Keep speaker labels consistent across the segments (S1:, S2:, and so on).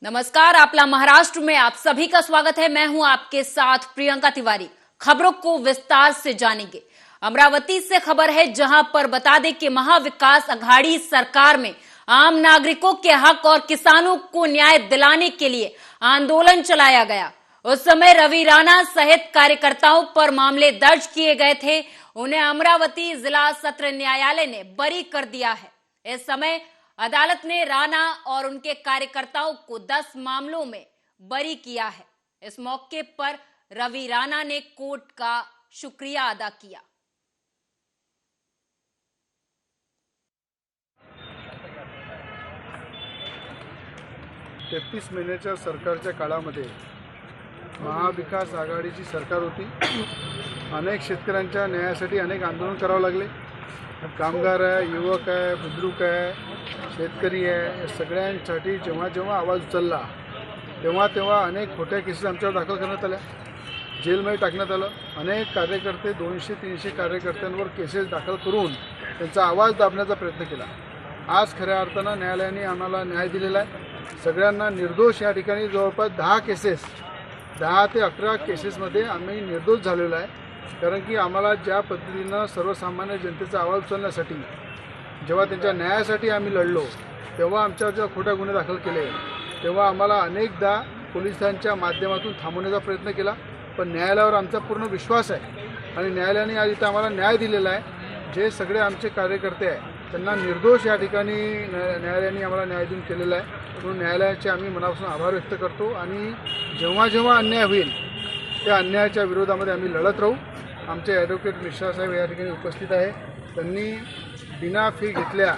S1: नमस्कार, आपला महाराष्ट्र में आप सभी का स्वागत है। मैं हूं आपके साथ प्रियंका तिवारी। खबरों को विस्तार से जानेंगे। अमरावती से खबर है, जहां पर बता दें कि महाविकास अघाड़ी सरकार में आम नागरिकों के हक और किसानों को न्याय दिलाने के लिए आंदोलन चलाया गया। उस समय रवि राणा सहित कार्यकर्ताओं पर मामले दर्ज किए गए थे। उन्हें अमरावती जिला सत्र न्यायालय ने बरी कर दिया है। इस समय अदालत ने राणा और उनके कार्यकर्ताओं को 10 मामलों में बरी किया है। इस मौके पर रवि राणा ने कोर्ट का शुक्रिया अदा किया।
S2: तेहतीस महिन्याच्या सरकारच्या काळामध्ये महाविकास आघाडीची सरकार होती। अनेक शेतकऱ्यांच्या न्यायासाठी अनेक आंदोलन करावं लागले। कामगार आहे, युवक आहे, बुद्रुक आहे, शेतकरी आहे, या सगळ्यांसाठी जेव्हा जेव्हा आवाज उचलला तेव्हा अनेक खोट्या केसेस आमच्यावर दाखल करण्यात आल्या, जेलमध्ये टाकण्यात आलं। अनेक कार्यकर्ते 200-300 कार्यकर्त्यांवर केसेस दाखल करून त्यांचा आवाज दाबण्याचा प्रयत्न केला। आज खऱ्या अर्थानं न्यायालयाने आम्हाला न्याय दिलेला आहे। सगळ्यांना निर्दोष या ठिकाणी जवळपास 10 ते 11 केसेसमध्ये आम्ही निर्दोष झालेलो आहे। कारण की आम्हाला ज्या पद्धतीनं सर्वसामान्य जनतेचा आवाज उचलण्यासाठी जेव्हा त्यांच्या न्यायासाठी आम्ही लढलो, तेव्हा आमच्यावर जेव्हा खोटे गुन्हे दाखल केले, तेव्हा आम्हाला अनेकदा पोलिसांच्या माध्यमातून थांबवण्याचा प्रयत्न केला। पण न्यायालयावर आमचा पूर्ण विश्वास आहे आणि न्यायालयाने आज इथं आम्हाला न्याय दिलेला आहे। जे सगळे आमचे कार्यकर्ते आहेत त्यांना निर्दोष या ठिकाणी न्यायालयाने आम्हाला न्याय देऊन केलेला आहे। म्हणून न्यायालयाचे आम्ही मनापासून आभार व्यक्त करतो आणि जेव्हा जेव्हा अन्याय होईल त्या अन्यायाच्या विरोधामध्ये आम्ही लढत राहू। आमचे ॲडव्होकेट मिश्रा साहेब या ठिकाणी उपस्थित आहे। त्यांनी बिना फी घेतल्या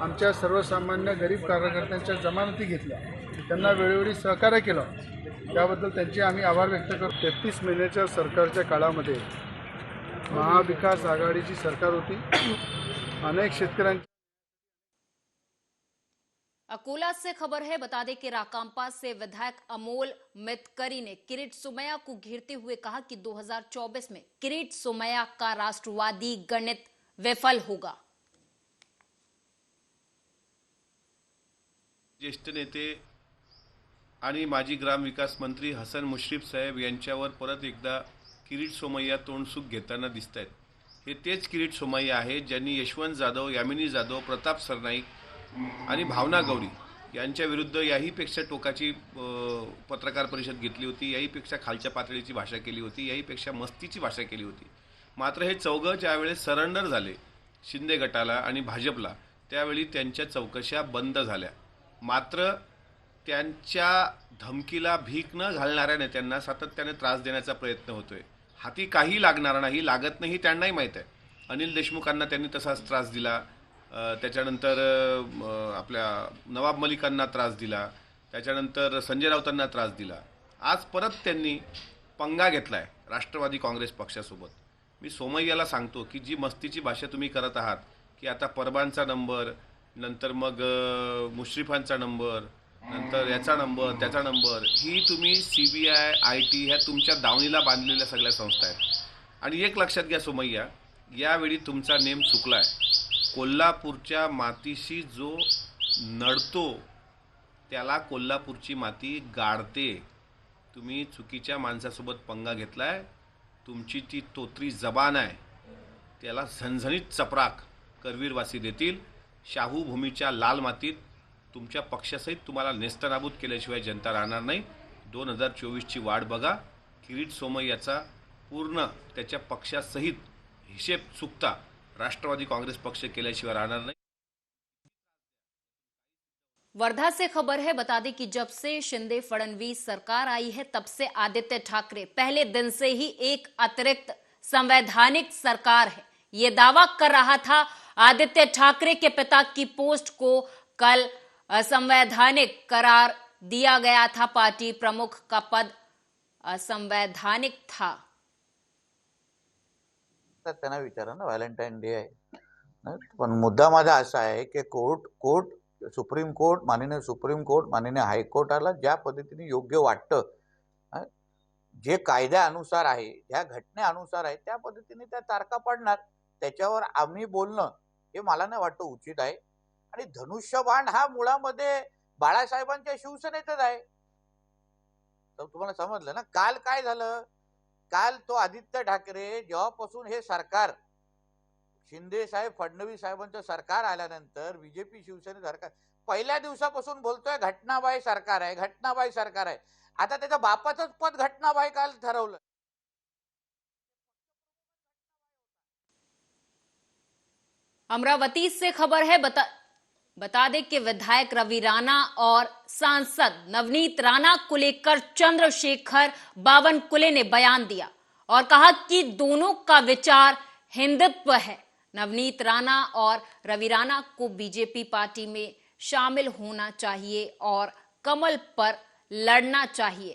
S2: आमच्या सर्वसामान्य गरीब कार्यकर्त्यांच्या जमानती घेतल्या, त्यांना वेळोवेळी सहकार्य केलं, त्याबद्दल त्यांचे आम्ही आभार व्यक्त करतो। 33 महिन्याच्या सरकारच्या काळामध्ये महाविकास आघाडीची सरकार होती। अनेक शेतकऱ्यांच्या
S1: अकोला से खबर है, बता दें कि राकांपा से विधायक अमोल मितकरी ने किरीट सोमैया को घेरते हुए कहा कि 2024 में किरीट सोमैया का राष्ट्रवादी गणित विफल होगा।
S3: ज्येष्ठ नेते आणि माजी ग्रामविकास मंत्री हसन मुश्रीफ साहेब यांच्यावर परत एकदा किरीट सोमैया तोंडसुख घेताना दिसत आहेत। हे तेच किरीट सोमैया आहेत ज्यांनी यशवंत जाधव, यामिनी जाधव, प्रताप सरनाईक आणि भावना गवळी यांच्या विरुद्ध याहीपेक्षा टोकाची पत्रकार परिषद घेतली होती, याहीपेक्षा खालच्या पातळीची भाषा केली होती, याहीपेक्षा मस्तीची भाषा केली होती। मात्र हे चौघं ज्यावेळेस सरेंडर झाले शिंदे गटाला आणि भाजपला, त्यावेळी त्यांच्या चौकशा बंद झाल्या। मात्र त्यांच्या धमकीला भीक न घालणाऱ्या नेत्यांना सातत्याने त्रास देण्याचा प्रयत्न होतोय। हाती काही लागणार नाही, लागत नाही त्यांनाही माहीत आहे। अनिल देशमुखांना त्यांनी तसाच त्रास दिला, त्याच्यानंतर आपल्या नवाब मलिकांना त्रास दिला, त्याच्यानंतर संजय राऊतांना त्रास दिला। आज परत त्यांनी पंगा घेतलाय राष्ट्रवादी काँग्रेस पक्षासोबत। मी सोमय्याला सांगतो की जी मस्तीची भाषा तुम्ही करत आहात की आता परबांचा नंबर, नंतर मग मुश्रीफांचा नंबर, नंतर याचा नंबर, त्याचा नंबर, ही तुम्ही CBI, IT ह्या तुमच्या दावणीला बांधलेल्या सगळ्या संस्था आहेत। आणि एक लक्षात घ्या सोमय्या, यावेळी तुमचा नेम चुकलाय। कोल्हापूरच्या मातीशी जो नडतो त्याला कोल्हापूरची माती गाडते। तुम्ही चुकीच्या माणसासोबत पंगा घेतलाय। तुमची ती तोत्री जबान आहे, त्याला झणझणीत चपराक करवीरवासी देतील। शाहू भूमीच्या लाल मातीत तुमच्या पक्षासहित तुम्हाला नेस्तनाबूत केल्याशिवाय जनता राहणार नाही। 2024ची वाट बघा। किरीट सोमय्याचा पूर्ण त्याच्या पक्षासहित हिशेब चुकता राष्ट्रवादी कांग्रेस पक्ष केल्याशिवाय राहणार नाही।
S1: वर्धा से खबर है, बता दें कि जब से शिंदे फडणवीस सरकार आई है तब से आदित्य ठाकरे पहले दिन से ही एक अतिरिक्त संवैधानिक सरकार है, ये दावा कर रहा था। आदित्य ठाकरे के पिता की पोस्ट को कल असंवैधानिक करार दिया गया था। पार्टी प्रमुख का पद असंवैधानिक था।
S4: त्यांना विचारा ना, व्हॅलेंटाईन डे आहे। पण मुद्दा माझा असा आहे की सुप्रीम कोर्ट, माननीय सुप्रीम कोर्ट, माननीय हायकोर्टाला ज्या पद्धतीने योग्य वाटतं, जे कायद्यानुसार आहे, ज्या घटनेनुसार आहे, त्या पद्धतीने त्या तारखा पडणार। त्याच्यावर आम्ही बोलणं हे मला नाही वाटतं उचित आहे। आणि धनुष्यबाण हा मुळामध्ये बाळासाहेबांच्या शिवसेनेतच आहे. तर तुम्हाला समजलं ना. काल काय झालं, काल तो आदित्य ठाकरे जेव्हापासून हे सरकार शिंदे साहेब फडणवीस साहेबांचं सरकार आल्यानंतर बीजेपी शिवसेने सरकार पहिल्या दिवसापासून बोलतोय घटनाबाह्य सरकार आहे, घटनाबाह्य सरकार आहे. आता त्याच्या बापाचंच पद घटनाबाह्य काल ठरवलं.
S1: अमरावती से खबर है, बता दें कि विधायक रवि राणा और सांसद नवनीत राणा को लेकर चंद्रशेखर बावनकुले ने बयान दिया और कहा कि दोनों का विचार हिंदुत्व है। नवनीत राणा और रवि राणा को बीजेपी पार्टी में शामिल होना चाहिए और कमल पर लड़ना चाहिए।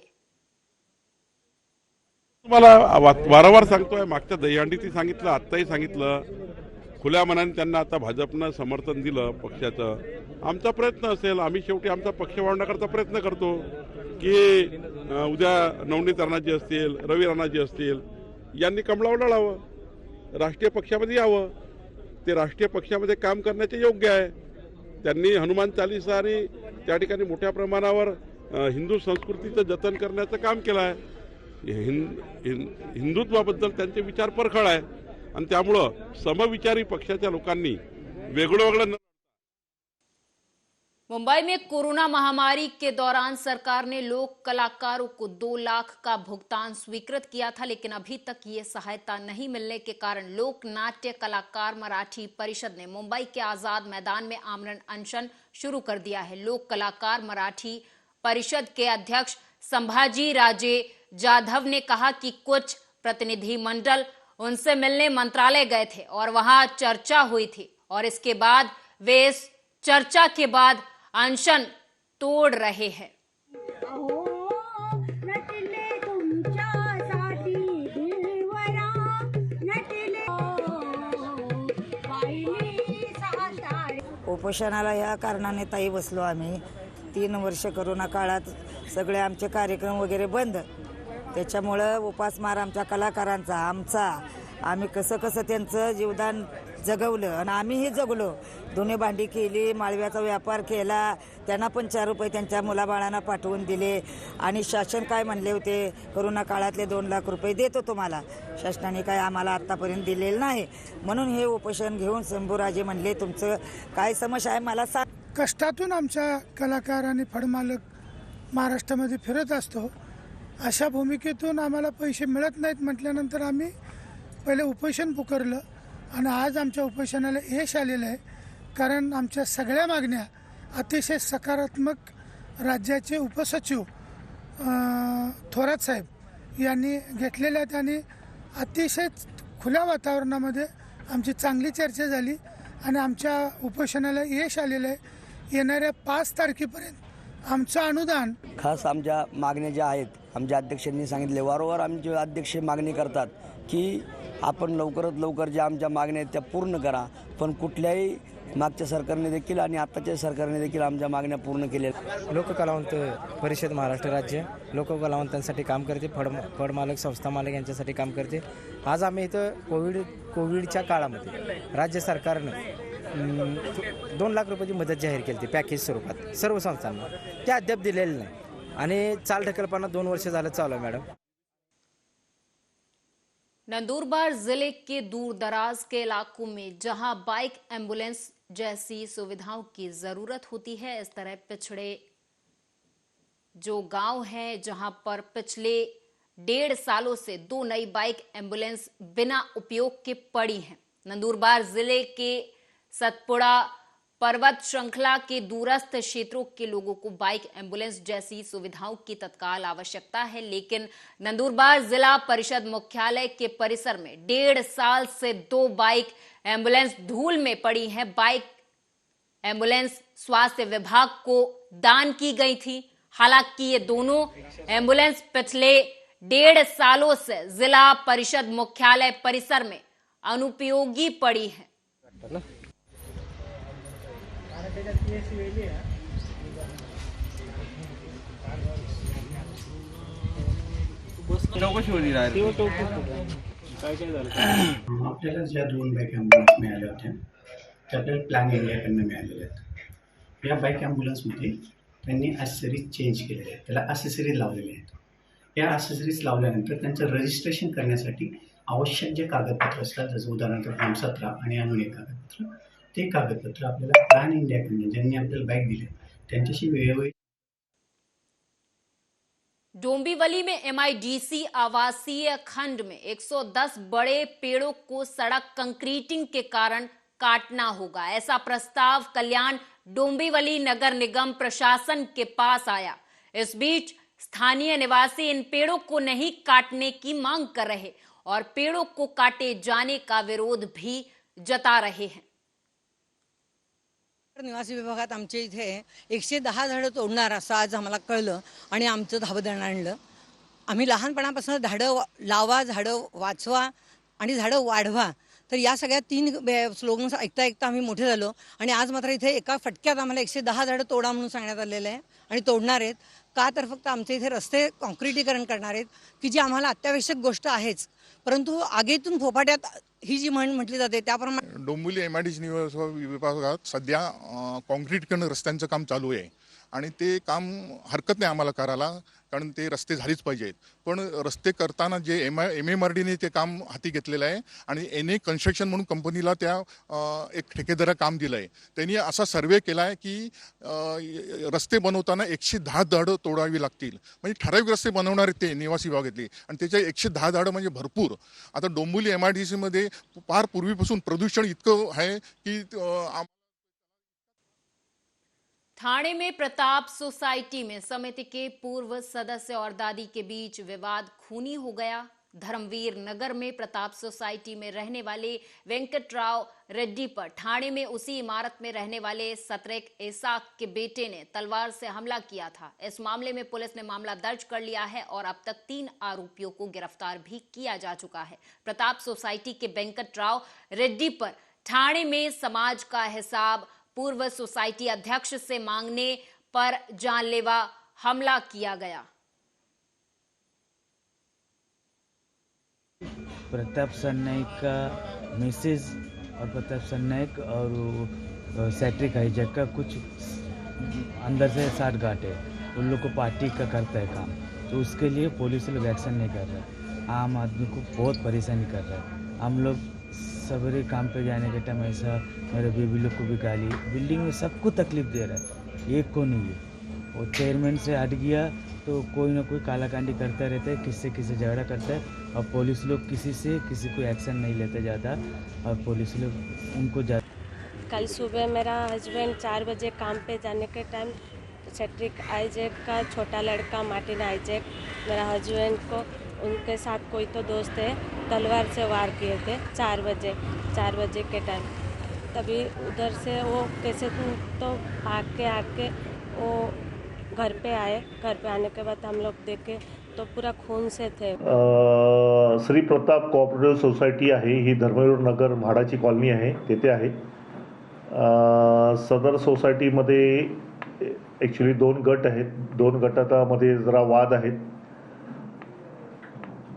S5: तुम्हाला वारंवार सांगतोय, मागच्या दहीहंडीतही सांगितलं, आत्ताही सांगितलं, खुल्या मनाने त्यांना आता भाजपनं समर्थन दिलं पक्षाचं. आमचा प्रयत्न असेल, आम्ही शेवटी आमचा पक्ष वाढवण्याकरता प्रयत्न करतो की उद्या नवनीत राणाजी असतील, रवी राणाजी असतील, यांनी कमळावर लढावं, राष्ट्रीय पक्षामध्ये यावं. ते राष्ट्रीय पक्षामध्ये काम करण्याचे योग्य आहे. त्यांनी हनुमान चालीसा आणि त्या ठिकाणी मोठ्या प्रमाणावर हिंदू संस्कृतीचं जतन करण्याचं काम केलं आहे. हिंदुत्वाबद्दल त्यांचे विचार परखड आहे आणि त्यामुळं समविचारी पक्षाच्या लोकांनी वेगळं
S1: मुंबई में कोरोना महामारी के दौरान सरकार ने लोक कलाकारों को 2 लाख का भुगतान स्वीकृत किया था, लेकिन अभी तक ये सहायता नहीं मिलने के कारण लोक नाट्य कलाकार मराठी परिषद ने मुंबई के आजाद मैदान में आमरण अनशन शुरू कर दिया है। लोक कलाकार मराठी परिषद के अध्यक्ष संभाजी राजे जाधव ने कहा कि कुछ प्रतिनिधि मंडल उनसे मिलने मंत्रालय गए थे और वहां चर्चा हुई थी और इसके बाद वे इस चर्चा के बाद अनशन तोड़ रहे हैं।
S6: उपोषणाला या कारणाने ताई बसलो आम्ही. 3 वर्ष कोरोना काळात सगळे आमचे कार्यक्रम वगैरे बंद. त्याच्यामुळं उपासमार आमच्या कलाकारांचा आमचा आम्ही कसं त्यांचं जीवदान जगवलं आणि आम्हीही जगलो. दोन्ही भांडी केली, माळव्याचा व्यापार केला, त्यांना पण 4 रुपये त्यांच्या मुलाबाळांना पाठवून दिले. आणि शासन काय म्हणले होते, कोरोना काळातले 2 लाख रुपये देतो तुम्हाला. शासनाने काय आम्हाला आत्तापर्यंत दिलेलं नाही. म्हणून हे उपोषण घेऊन शंभूराजे म्हणले तुमचं काय समस्या आहे मला सांग.
S7: कष्टातून आमचा कलाकार आणि फडमालक महाराष्ट्रामध्ये फिरत असतो. अशा भूमिकेतून आम्हाला पैसे मिळत नाहीत म्हटल्यानंतर आम्ही पहिले उपोषण पुकारलं आणि आज आमच्या उपोषणाला यश आलेलं आहे. कारण आमच्या सगळ्या मागण्या अतिशय सकारात्मक राज्याचे उपसचिव थोरात साहेब यांनी घेतलेल्या आहेत आणि अतिशय खुल्या वातावरणामध्ये आमची चांगली चर्चा झाली आणि आमच्या उपोषणाला यश आलेलं आहे. येणाऱ्या 5 तारखेपर्यंत आमचं अनुदान
S8: खास आमच्या मागण्या ज्या आहेत आमच्या अध्यक्षांनी सांगितले, वारंवार आमचे अध्यक्ष मागणी करतात की आपण लवकरात लवकर ज्या आमच्या मागण्या आहेत त्या पूर्ण करा. पण कुठल्याही मागच्या सरकारने देखील आणि आत्ताच्या सरकारने देखील आमच्या मागण्या पूर्ण केल्या.
S9: लोककलावंत परिषद महाराष्ट्र राज्य लोककलावंतांसाठी काम करते, फडमालक संस्था मालक यांच्यासाठी काम करते. आज आम्ही इथं कोविडच्या काळामध्ये राज्य सरकारनं 2 लाख रुपयाची मदत जाहीर केली होती पॅकेज स्वरूपात सर्व संस्थांना. ते अद्याप दिलेलं नाही आणि चालढकलपणा 2 वर्ष झालं चालू आहे. मॅडम,
S1: नंदुरबार जिले के दूर दराज के इलाकों में जहां बाइक एम्बुलेंस जैसी सुविधाओं की जरूरत होती है, इस तरह पिछड़े जो गांव हैं जहां पर पिछले 1.5 सालों से 2 नई बाइक एम्बुलेंस बिना उपयोग के पड़ी हैं। नंदुरबार जिले के सतपुड़ा पर्वत श्रृंखला के दूरस्थ क्षेत्रों के लोगों को बाइक एम्बुलेंस जैसी सुविधाओं की तत्काल आवश्यकता है, लेकिन नंदुरबार जिला परिषद मुख्यालय के परिसर में 1.5 साल से 2 बाइक एम्बुलेंस धूल में पड़ी हैं। बाइक एम्बुलेंस स्वास्थ्य विभाग को दान की गई थी। हालांकि ये दोनों एम्बुलेंस पिछले 1.5 सालों से जिला परिषद मुख्यालय परिसर में अनुपयोगी पड़ी है।
S10: आपल्याला ज्या 2 बाईक ॲम्ब्युलन्स मिळाल्या होत्या त्या आपल्याला प्लॅन इंडियाकडनं मिळालेल्या आहेत. या बाईक ॲम्ब्युलन्समध्ये त्यांनी ॲसेसरीज चेंज केलेल्या आहेत, त्याला ॲसेसरीज लावलेले आहेत. या ॲसेसरीज लावल्यानंतर त्यांचं रजिस्ट्रेशन करण्यासाठी आवश्यक जे कागदपत्र असतात, जसं उदाहरणार्थ फॉर्म 17 आणि अजून एक कागदपत्र, ते कागदपत्र आपल्याला प्लॅन इंडियाकडून ज्यांनी आपल्याला बॅग दिले त्यांच्याशी वेळोवेळी.
S1: डोंबिवली में MIDC आवासीय खंड में 110 बड़े पेड़ों को सड़क कंक्रीटिंग के कारण काटना होगा, ऐसा प्रस्ताव कल्याण डोंबिवली नगर निगम प्रशासन के पास आया। इस बीच स्थानीय निवासी इन पेड़ों को नहीं काटने की मांग कर रहे और पेड़ों को काटे जाने का विरोध भी जता रहे हैं।
S6: निवासी विभागात आमच्या इथे 110 झाडं तोडणार असं आज आम्हाला कळलं आणि आमचं धावदळ आणलं. आम्ही लहानपणापासून झाडं लावा, झाडं वाचवा आणि झाडं वाढवा, तर या सगळ्या 3 स्लोगन्स ऐकता ऐकता आम्ही मोठे झालो आणि आज मात्र इथे एका फटक्यात आम्हाला 110 झाडं तोडा म्हणून सांगण्यात आलेलं आहे आणि तोडणार आहेत. का तर फक्त आमचे इथे रस्ते कॉन्क्रिटीकरण करणार आहेत, की जी आम्हाला अत्यावश्यक गोष्ट आहेच, परंतु आगीतून फोफाट्यात ही जी म्हटली जाते त्याप्रमाणे
S11: डोंबिवली MIDC विभागात सध्या कॉन्क्रीटीकरण रस्त्यांचं काम चालू आहे आणि ते काम हरकत नाही आम्हाला करायला, कारण ते रस्ते झालीच पाहिजेत. पण रस्ते करताना जे MMRDने ते काम हाती घेतलेलं आहे आणि NA कन्स्ट्रक्शन म्हणून कंपनीला त्या एक ठेकेदारा काम दिलं आहे. त्यांनी असा सर्वे केला आहे की रस्ते बनवताना 110 झाडं तोडावी लागतील. म्हणजे ठराविक रस्ते बनवणार आहेत ते निवासी विभागातले आणि त्याच्या 110 झाडं म्हणजे भरपूर. आता डोंबिवली MIDCमध्ये फार पूर्वीपासून प्रदूषण इतकं आहे की
S1: ठाणे में प्रताप सोसाइटी में समिति के पूर्व सदस्य और दादी के बीच विवाद खूनी हो गया। धर्मवीर नगर में प्रताप सोसाइटी में रहने वाले वेंकटराव रेड्डी पर ठाणे में उसी इमारत में रहने वाले सतरेक इसाक के बेटे ने तलवार से हमला किया था। इस मामले में पुलिस ने मामला दर्ज कर लिया है और अब तक 3 आरोपियों को गिरफ्तार भी किया जा चुका है। प्रताप सोसाइटी के वेंकटराव रेड्डी पर ठाणे में समाज का हिसाब पूर्व सोसाइटी अध्यक्ष से मांगने पर जानलेवा हमला किया गया।
S12: प्रताप सरनाइक का मिसेज और प्रताप सरनाइक और सैट्रिक हाईजैक का कुछ अंदर से साठगांठ है, उन लोग को पार्टी का करता है काम, तो उसके लिए पुलिस लोग एक्शन नहीं कर रहा है, आम आदमी को बहुत परेशानी कर रहा है। हम लोग सवेरे काम पे जाने के टाइम ऐसा मेरे बेबी लोग को भी गाली, बिल्डिंग में सबको तकलीफ दे रहा है, एक को नहीं है। वो चेयरमैन से हट गया तो कोई ना कोई कालाकांडी करता रहता है, किससे झगड़ा करता है और पुलिस लोग किसी को एक्शन नहीं लेते ज़्यादा और पुलिस लोग उनको
S13: कल सुबह मेरा हस्बैंड 4 बजे काम पे जाने के टाइम सैट्रिक आइजैक का छोटा लड़का मार्टिन आइजैक मेरा हस्बैंड को उनके साथ कोई तो दोस्त है तलवार से वार किए थे 4 बजे के टाइम। तभी उधर से वो कैसे तो भाग के आके वो घर पे आए। घर पे आने के बाद हम लोग देखे तो पूरा खून से थे।
S14: श्री प्रताप कोऑपरेटिव्ह सोसायटी आहे ही धर्मवीर नगर म्हाडाची कॉलनी आहे, तेथे आहे। सदर सोसायटीमध्ये ॲक्च्युली 2 गट आहेत, 2 गटामध्ये जरा वाद आहेत।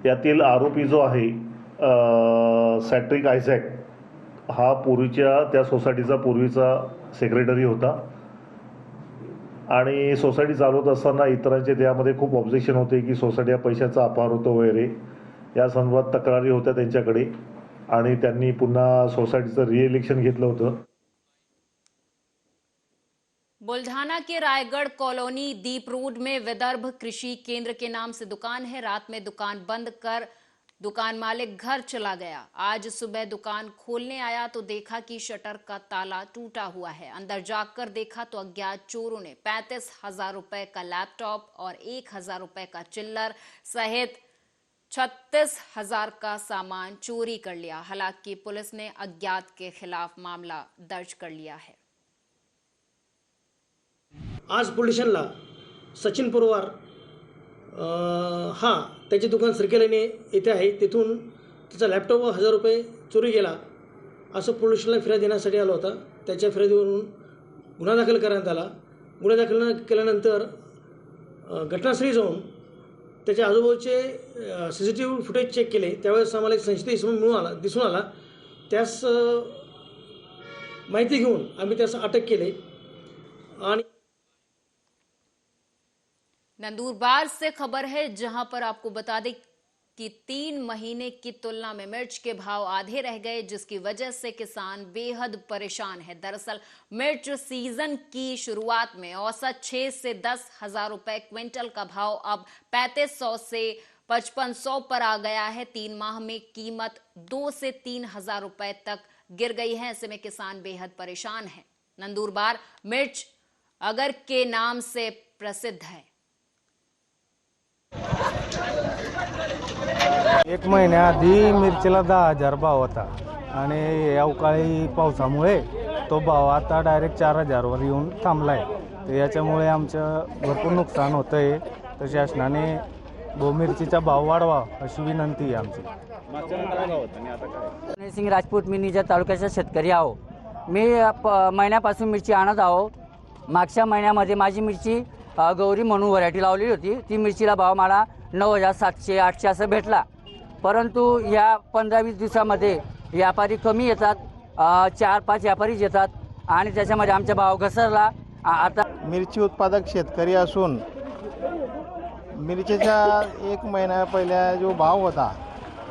S14: यातील आरोपी जो आहे सॅट्रिक आयझॅक हा पूर्वीच्या त्या सोसायटीचा पूर्वीचा सेक्रेटरी होता आणि सोसायटी चालवत असताना इतरांचे त्यामध्ये खूप ऑब्जेक्शन होते की सोसायटी पैशाचा अपहार होतो वगैरे, या संदर्भात तक्रारी होत्या त्यांच्याकडे आणि त्यांनी पुन्हा सोसायटीचं रिइलेक्शन घेतलं होतं।
S1: बुल्ढाना के रायगढ़ कॉलोनी दीप रोड में विदर्भ कृषि केंद्र के नाम से दुकान है। रात में दुकान बंद कर दुकान मालिक घर चला गया। आज सुबह दुकान खोलने आया तो देखा कि शटर का ताला टूटा हुआ है। अंदर जाकर देखा तो अज्ञात चोरों ने 35,000 रुपए का लैपटॉप और 1,000 रुपए का चिल्लर सहित 36,000 का सामान चोरी कर लिया। हालांकि पुलिस ने अज्ञात के खिलाफ मामला दर्ज कर लिया है।
S15: आज पोलीस स्टेशनला सचिन पवार त्याचे दुकान सर्कलने येथे आहे, तिथून त्याचा लॅपटॉप व 1,000 रुपये चोरी गेला असं पोलीस स्टेशनला फिर्याद देण्यासाठी आला होता। त्याच्या फिर्यादीवरून गुन्हा दाखल करण्यात आला। गुन्हा दाखल केल्यानंतर घटनास्थळी जाऊन त्याच्या आजूबाजूचे CCTV फुटेज चेक केले, त्यावेळेस आम्हाला एक संशयित इसम दिसून आला। त्यास माहिती घेऊन आम्ही त्यास अटक केली आणि
S1: नंदुरबार से खबर है, जहां पर आपको बता दें कि 3 महीने की तुलना में मिर्च के भाव आधे रह गए, जिसकी वजह से किसान बेहद परेशान है। दरअसल मिर्च सीजन की शुरुआत में औसत 6 से 10 हजार रुपए क्विंटल का भाव अब 3500 से 5500 पर आ गया है। 3 माह में कीमत 2 से 3 हजार रुपए तक गिर गई है। ऐसे में किसान बेहद परेशान है। नंदुरबार मिर्च अगर के नाम से प्रसिद्ध है।
S9: एक महिन्याआधी मिरचीला 10,000 भाव होता आणि अवकाळी पावसामुळे तो भाव आता डायरेक्ट 4,000 वर येऊन थांबलाय। तर याच्यामुळे आमचं भरपूर नुकसान होतंय। तर शासनाने मिरचीचा भाव वाढवा अशी विनंती आहे आमची।
S16: सिंग राजपूत मी निजा तालुक्याचा शेतकरी आहो। मी महिन्यापासून मिरची आणत आहो। मागच्या महिन्यामध्ये माझी मिरची गौरी म्हणून व्हरायटी लावली होती। ती मिरचीला भाव मला 9,700 800 असं भेटला। परंतु या 15-20 दिवसामध्ये व्यापारी कमी येतात, 4-5 व्यापारीच येतात आणि त्याच्यामध्ये आमचा भाव घसरला। आता
S9: मिरची उत्पादक शेतकरी असून मिरचीचा 1 महिना पहिला जो भाव होता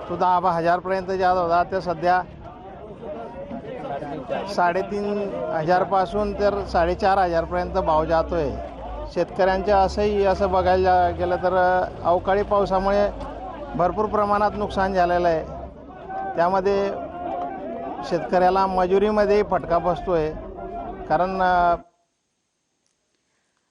S9: तो 10,000 पर्यंत जात होता। ते सध्या 3,500 पासून तर 4,500 पर्यंत भाव जातोय। शेतकऱ्यांच्या असं बघायला गेलं तर अवकाळी पावसामुळे भरपूर प्रमाणात नुकसान झालेलं आहे। त्यामध्ये शेतकऱ्याला मजुरीमध्ये फटका बसतोय। कारण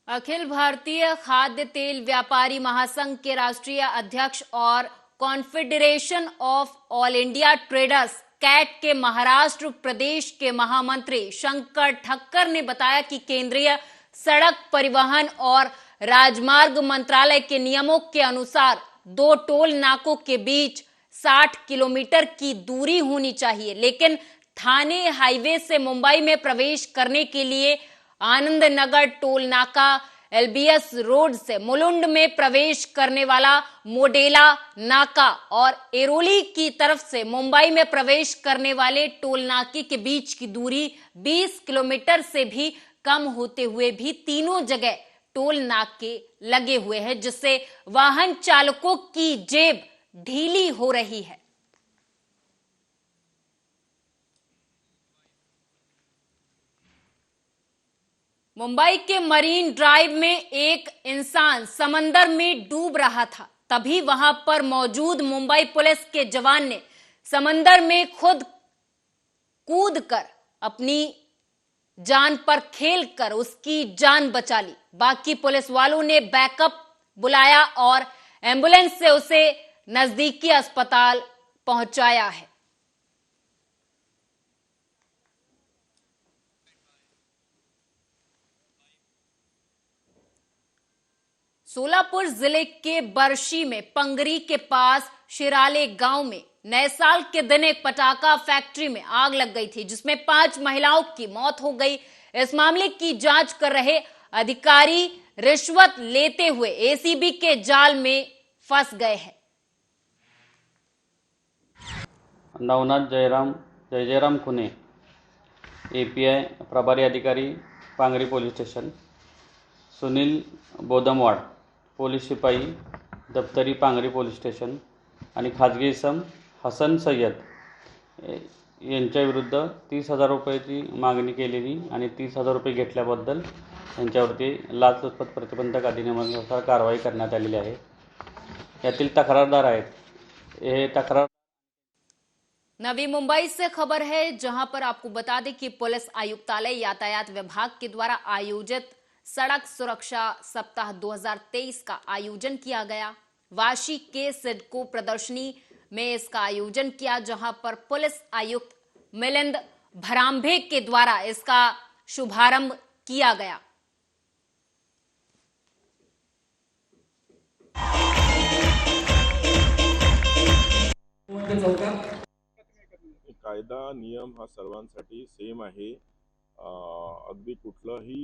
S1: अखिल भारतीय खाद्य तेल व्यापारी महासंघ के राष्ट्रीय अध्यक्ष और Confederation of All India Traders CAIT के महाराष्ट्र प्रदेश के महामंत्री शंकर ठक्कर ने बताया कि केंद्रीय सड़क परिवहन और राजमार्ग मंत्रालय के नियमों के अनुसार 2 टोल नाकों के बीच 60 किलोमीटर की दूरी होनी चाहिए, लेकिन थाने हाईवे से मुंबई में प्रवेश करने के लिए आनंद नगर टोल नाका, एलबीएस रोड से मुलुंड में प्रवेश करने वाला मोडेला नाका और एरोली की तरफ से मुंबई में प्रवेश करने वाले टोल नाके के बीच की दूरी 20 किलोमीटर से भी कम होते हुए भी तीनों जगह टोल नाके लगे हुए हैं, जिससे वाहन चालकों की जेब ढीली हो रही है। मुंबई के मरीन ड्राइव में एक इंसान समंदर में डूब रहा था। तभी वहां पर मौजूद मुंबई पुलिस के जवान ने समंदर में खुद कूदकर अपनी जान पर खेलकर उसकी जान बचा ली। बाकी पुलिस वालों ने बैकअप बुलाया और एम्बुलेंस से उसे नजदीकी अस्पताल पहुंचाया है। सोलापुर जिले के बरशी में पंगरी के पास शिराले गांव में नए साल के दिन एक पटाखा फैक्ट्री में आग लग गई थी, जिसमें 5 महिलाओं की मौत हो गई। इस मामले की जांच कर रहे अधिकारी रिश्वत लेते हुए एसीबी के जाल में फंस गए हैं।
S17: नवनाथ जयराम खुने, एपीआय प्रभारी अधिकारी Pangri police station, Sunil Bodamwad police शिपाई दप्तरी पांगरी पोलीस स्टेशन आणि खाजगी इसम हसन सय्यद यांच्याविरुद्ध 30,000 रुपयाची मागणी केलेली आणि 30,000 रुपये घेतल्याबद्दल यांच्यावरती लाचलुचपत प्रतिबंधक अधिनियमानुसार कारवाई करण्यात आलेली आहे। यातील तक्रारदार आहेत। हे तक्रार
S1: नवी मुंबई से खबर है, जहां पर आपको बता दें कि पुलिस आयुक्तालय यातायात विभाग के द्वारा आयोजित सड़क सुरक्षा सप्ताह 2023 का आयोजन किया गया। वाशी के सिडको प्रदर्शनी में इसका आयोजन किया, जहां पर पुलिस आयुक्त मिलिंद भरांभे के द्वारा इसका शुभारंभ किया गया।
S5: कायदा नियम हा सर्वांसाठी सेम आहे। अगदी कुठलाही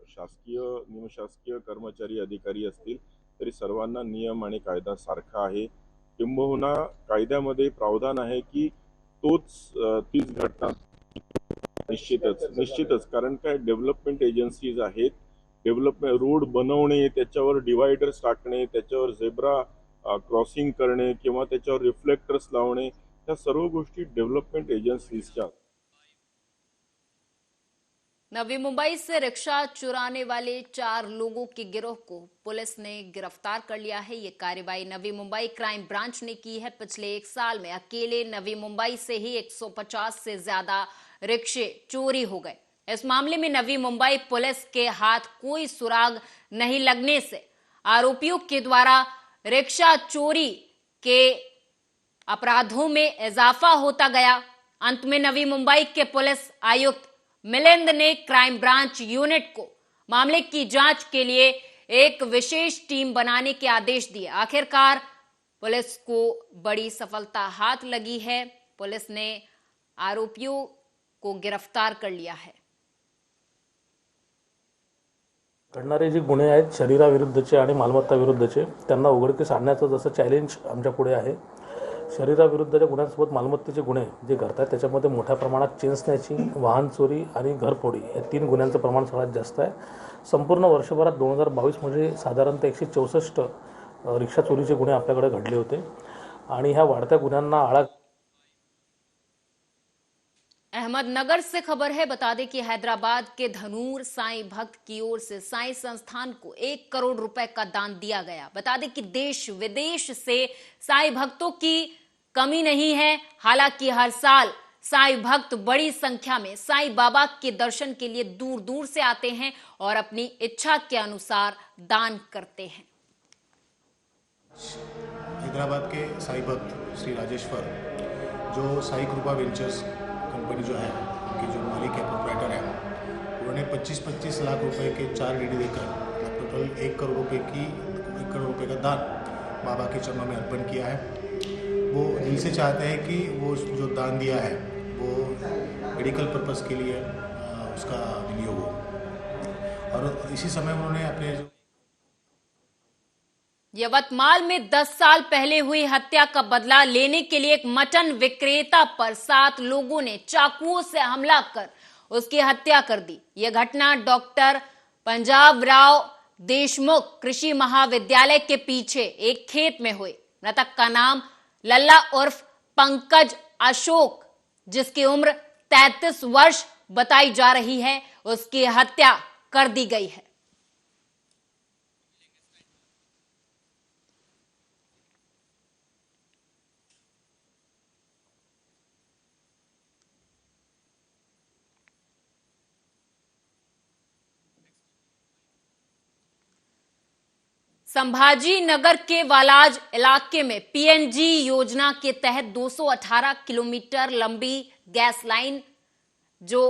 S5: शासकीय निमशासकीय कर्मचारी अधिकारी असतील तरी सर्वांना नियम आणि कायदा सारखा आहे। किंबहुना कायद्यामध्ये प्रावधान आहे की तीच घटना निश्चितच कारण काय डेव्हलपमेंट एजन्सीज आहेत डेव्हलपमेंट रोड बनवणे, त्याच्यावर डिवायडर्स टाकणे, त्याच्यावर झेब्रा क्रॉसिंग करणे किंवा त्याच्यावर रिफ्लेक्टर्स लावणे, ह्या सर्व गोष्टी डेव्हलपमेंट एजन्सीजच्या।
S1: नवी मुंबई से रिक्शा चुराने वाले 4 लोगों के गिरोह को पुलिस ने गिरफ्तार कर लिया है। ये कार्रवाई नवी मुंबई क्राइम ब्रांच ने की है। पिछले 1 साल में अकेले नवी मुंबई से ही 150 से ज्यादा रिक्शे चोरी हो गए। इस मामले में नवी मुंबई पुलिस के हाथ कोई सुराग नहीं लगने से आरोपियों के द्वारा रिक्शा चोरी के अपराधों में इजाफा होता गया। अंत में नवी मुंबई के पुलिस आयुक्त मिलिंद ने क्राइम ब्रांच यूनिट को मामले की जांच के लिए एक विशेष टीम बनाने के आदेश दिए। आखिरकार पुलिस को बड़ी सफलता हाथ लगी है। पुलिस ने आरोपियों को गिरफ्तार कर लिया है।
S18: घडणारे जे गुन्हे आहेत शरीराविरुद्धचे आणि मालमत्ता विरुद्धचे, त्यांना उघडकीस आणण्याचं जसं चॅलेंज आमच्या पुढे आहे। शरीराविरुद्धच्या गुन्ह्यांसोबत मालमत्तेचे गुन्हे जे करतात त्याच्यामध्ये मोठ्या प्रमाणात चेन स्नॅचिंग, वाहन चोरी आणि घरफोडी या 3 गुन्ह्यांचं प्रमाण सगळ्यात जास्त आहे। संपूर्ण वर्षभरात 2022 मध्ये साधारणतः 164 रिक्षा चोरीचे गुन्हे आपल्याकडे घडले होते आणि ह्या वाढत्या गुन्ह्यांना आळा।
S1: अहमदनगर से खबर है। बता दें कि हैदराबाद के धनूर साईं भक्त की ओर से साईं संस्थान को 1 करोड़ रुपए का दान दिया गया। बता दें कि देश विदेश से साईं भक्तों की कमी नहीं है। हालांकि हर साल साईं भक्त बड़ी संख्या में साईं बाबा के दर्शन के लिए दूर दूर से आते हैं और अपनी इच्छा के अनुसार दान करते हैं।
S19: हैदराबाद के साईं भक्त श्री राजेश्वर, जो साईं कृपा वेंचर्स कंपनी जो है, उनके जो मालिक है, प्रोप्राइटर है, उन्होंने 25-25 लाख रुपए के 4 डीडी देकर टोटल 1 करोड़ रुपए का दान बाबा के चरणों में अर्पण किया है। वो दिल से चाहते हैं कि वो जो दान दिया है वो मेडिकल पर्पस के लिए उसका विनियोग हो। और इसी समय उन्होंने अपने जो
S1: यवतमाल में 10 साल पहले हुई हत्या का बदला लेने के लिए एक मटन विक्रेता पर 7 लोगों ने चाकुओं से हमला कर उसकी हत्या कर दी। यह घटना डॉक्टर पंजाब राव देशमुख कृषि महाविद्यालय के पीछे एक खेत में हुई। मृतक का नाम लल्ला उर्फ पंकज अशोक, जिसकी उम्र 33 वर्ष बताई जा रही है, उसकी हत्या कर दी गई है। संभाजी नगर के वालाज इलाके में पीएनजी योजना के तहत 218 किलोमीटर लंबी गैस लाइन, जो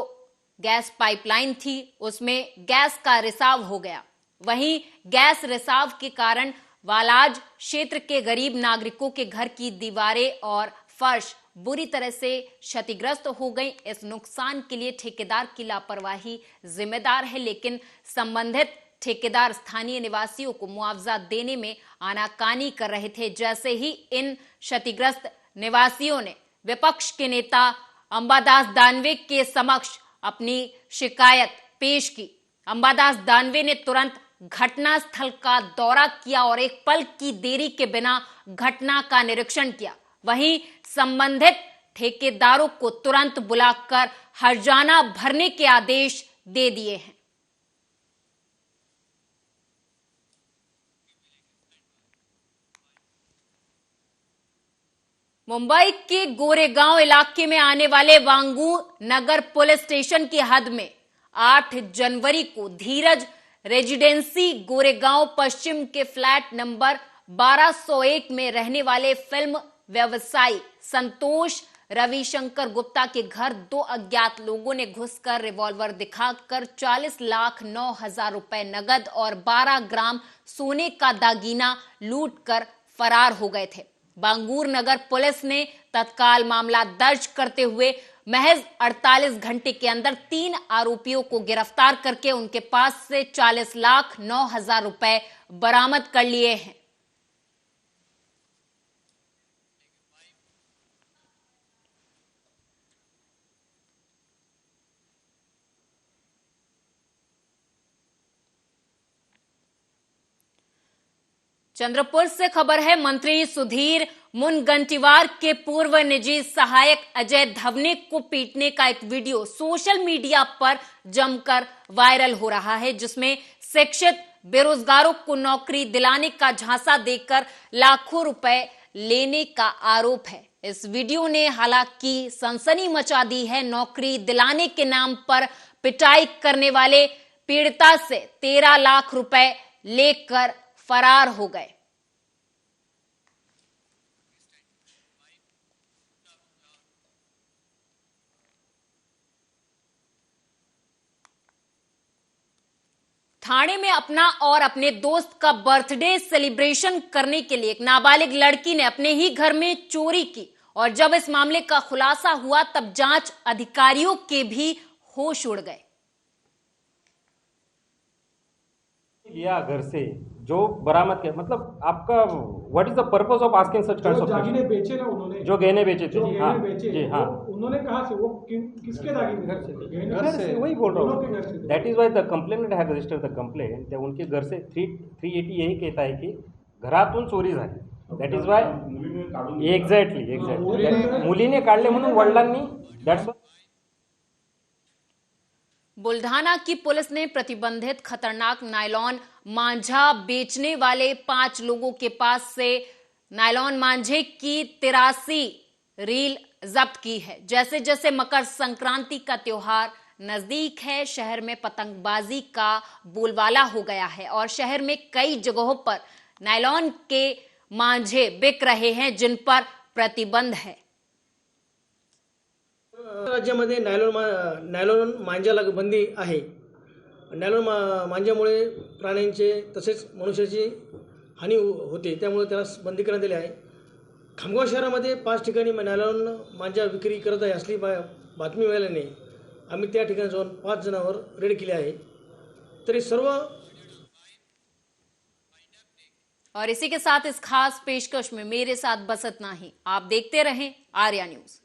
S1: गैस पाइपलाइन थी, उसमें गैस का रिसाव हो गया। वहीं गैस रिसाव के कारण वालाज क्षेत्र के गरीब नागरिकों के घर की दीवारें और फर्श बुरी तरह से क्षतिग्रस्त हो गई। इस नुकसान के लिए ठेकेदार की लापरवाही जिम्मेदार है, लेकिन संबंधित ठेकेदार स्थानीय निवासियों को मुआवजा देने में आनाकानी कर रहे थे। जैसे ही इन क्षतिग्रस्त निवासियों ने विपक्ष के नेता अंबादास दानवे के समक्ष अपनी शिकायत पेश की, अंबादास दानवे ने तुरंत घटनास्थल का दौरा किया और एक पल की देरी के बिना घटना का निरीक्षण किया। वहीं संबंधित ठेकेदारों को तुरंत बुलाकर हर्जाना भरने के आदेश दे दिए हैं। मुंबई के गोरेगांव इलाके में आने वाले वांगूर नगर पुलिस स्टेशन की हद में 8 जनवरी को धीरज रेजिडेंसी गोरेगांव पश्चिम के फ्लैट नंबर 1201 में रहने वाले फिल्म व्यवसायी संतोष रविशंकर गुप्ता के घर 2 अज्ञात लोगों ने घुसकर रिवॉल्वर दिखाकर 40,09,000 रुपए नगद और 12 ग्राम सोने का दागीना लूटकर फरार हो गए थे। बांगूर नगर पुलिस ने तत्काल मामला दर्ज करते हुए महज 48 घंटे के अंदर 3 आरोपियों को गिरफ्तार करके उनके पास से 40,09,000 रुपए बरामद कर लिए हैं। चंद्रपुर से खबर है। मंत्री सुधीर मुनगंटीवार के पूर्व निजी सहायक अजय धवने को पीटने का एक वीडियो सोशल मीडिया पर जमकर वायरल हो रहा है, जिसमें शिक्षित बेरोजगारों को नौकरी दिलाने का झांसा देकर लाखों रुपए लेने का आरोप है। इस वीडियो ने हालांकि सनसनी मचा दी है। नौकरी दिलाने के नाम पर पिटाई करने वाले पीड़िता से 13 लाख रुपए लेकर फरार हो गए। थाने में अपना और अपने दोस्त का बर्थडे सेलिब्रेशन करने के लिए एक नाबालिग लड़की ने अपने ही घर में चोरी की और जब इस मामले का खुलासा हुआ तब जांच अधिकारियों के भी होश उड़ गए।
S20: या घर से जो बरामद किया, मतलब आपका what is the purpose of asking such kinds of
S21: दागिने बेचे ना उन्होंने,
S20: जो गहने बेचे थे, हाँ जी हाँ,
S21: उन्होंने कहा से वो किसके दागिने? घर से, घर से
S20: वही बोल रहा हूँ। That is why the complainant have registered the complaint. उनके घर से 380 यही कहता है की घरातून चोरी झाली। दॅट इज वाय एक्झॅक्टली मुलीने काढले म्हणून वडिलांनी दॅट्स।
S1: बुल्ढाना की पुलिस ने प्रतिबंधित खतरनाक नायलॉन मांझा बेचने वाले 5 लोगों के पास से नायलॉन मांझे की 83 रील जब्त की है। जैसे जैसे मकर संक्रांति का त्योहार नजदीक है, शहर में पतंगबाजी का बोलबाला हो गया है और शहर में कई जगहों पर नायलॉन के मांझे बिक रहे हैं जिन पर प्रतिबंध है।
S15: राज्यामध्ये नायलॉन मांजाला बंदी आहे। नायलॉन मांजामुळे प्राण्यांचे तसेच मनुष्याची हानी होते, त्यामुळे त्याला बंदी करण्यात आली आहे। खामगाव शहरामध्ये 5 ठिकाणी नायलॉन मांजा विक्री करत आहे असली बातमी मिळाल्याने आम्ही त्या ठिकाणी जाऊन 5 जणांवर रेड केली आहे। तरी सर्व।
S1: और इसी के साथ इस खास पेशकश में मेरे साथ बस इतना ही। आप देखते रहें आर्या न्यूज।